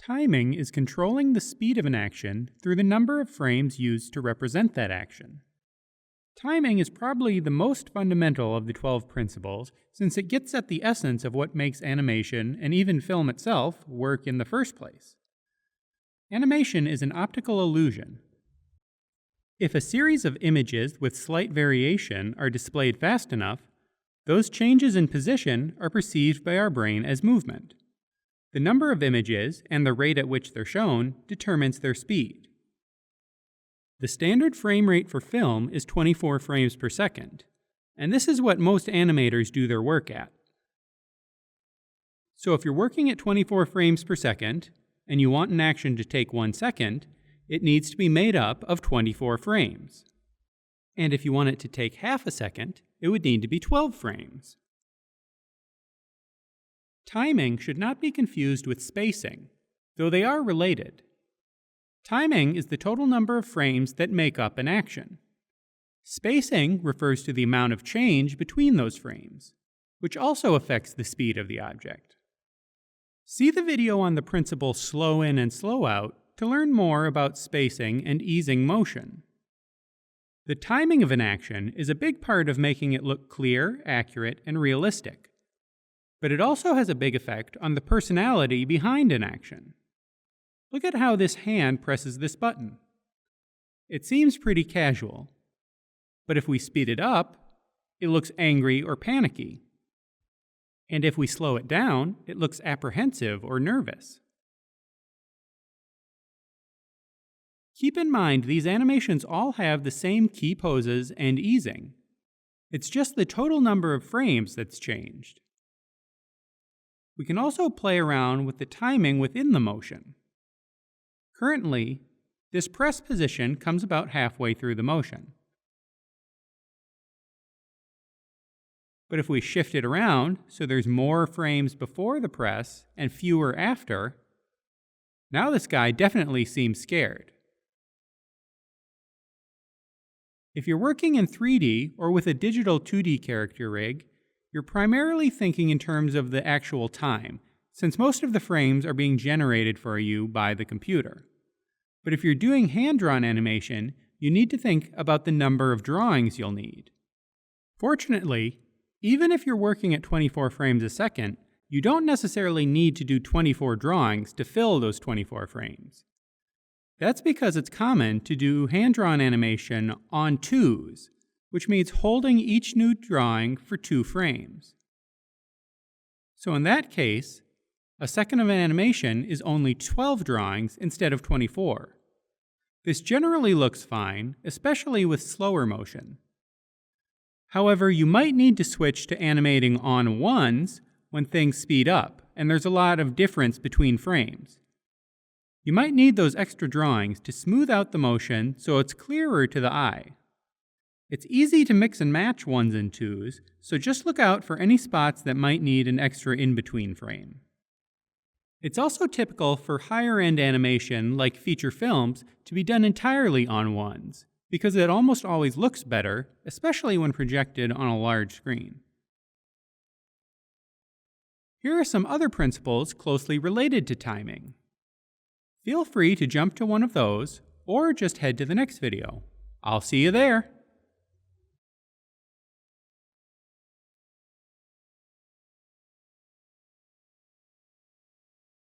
Timing is controlling the speed of an action through the number of frames used to represent that action. Timing is probably the most fundamental of the 12 principles since it gets at the essence of what makes animation and even film itself work in the first place. Animation is an optical illusion. If a series of images with slight variation are displayed fast enough, those changes in position are perceived by our brain as movement. The number of images and the rate at which they're shown determines their speed. The standard frame rate for film is 24 frames per second, and this is what most animators do their work at. So if you're working at 24 frames per second, and you want an action to take 1 second, it needs to be made up of 24 frames. And if you want it to take half a second, it would need to be 12 frames. Timing should not be confused with spacing, though they are related. Timing is the total number of frames that make up an action. Spacing refers to the amount of change between those frames, which also affects the speed of the object. See the video on the principle slow in and slow out to learn more about spacing and easing motion. The timing of an action is a big part of making it look clear, accurate, and realistic. But it also has a big effect on the personality behind an action. Look at how this hand presses this button. It seems pretty casual. But if we speed it up, it looks angry or panicky. And if we slow it down, it looks apprehensive or nervous. Keep in mind these animations all have the same key poses and easing. It's just the total number of frames that's changed. We can also play around with the timing within the motion. Currently, this press position comes about halfway through the motion. But if we shift it around so there's more frames before the press and fewer after, now this guy definitely seems scared. If you're working in 3D or with a digital 2D character rig, you're primarily thinking in terms of the actual time, since most of the frames are being generated for you by the computer. But if you're doing hand-drawn animation, you need to think about the number of drawings you'll need. Fortunately, even if you're working at 24 frames a second, you don't necessarily need to do 24 drawings to fill those 24 frames. That's because it's common to do hand-drawn animation on twos, which means holding each new drawing for 2 frames. So in that case, a second of an animation is only 12 drawings instead of 24. This generally looks fine, especially with slower motion. However, you might need to switch to animating on ones when things speed up, and there's a lot of difference between frames. You might need those extra drawings to smooth out the motion so it's clearer to the eye. It's easy to mix and match ones and twos, so just look out for any spots that might need an extra in-between frame. It's also typical for higher-end animation, like feature films, to be done entirely on ones, because it almost always looks better, especially when projected on a large screen. Here are some other principles closely related to timing. Feel free to jump to one of those, or just head to the next video. I'll see you there!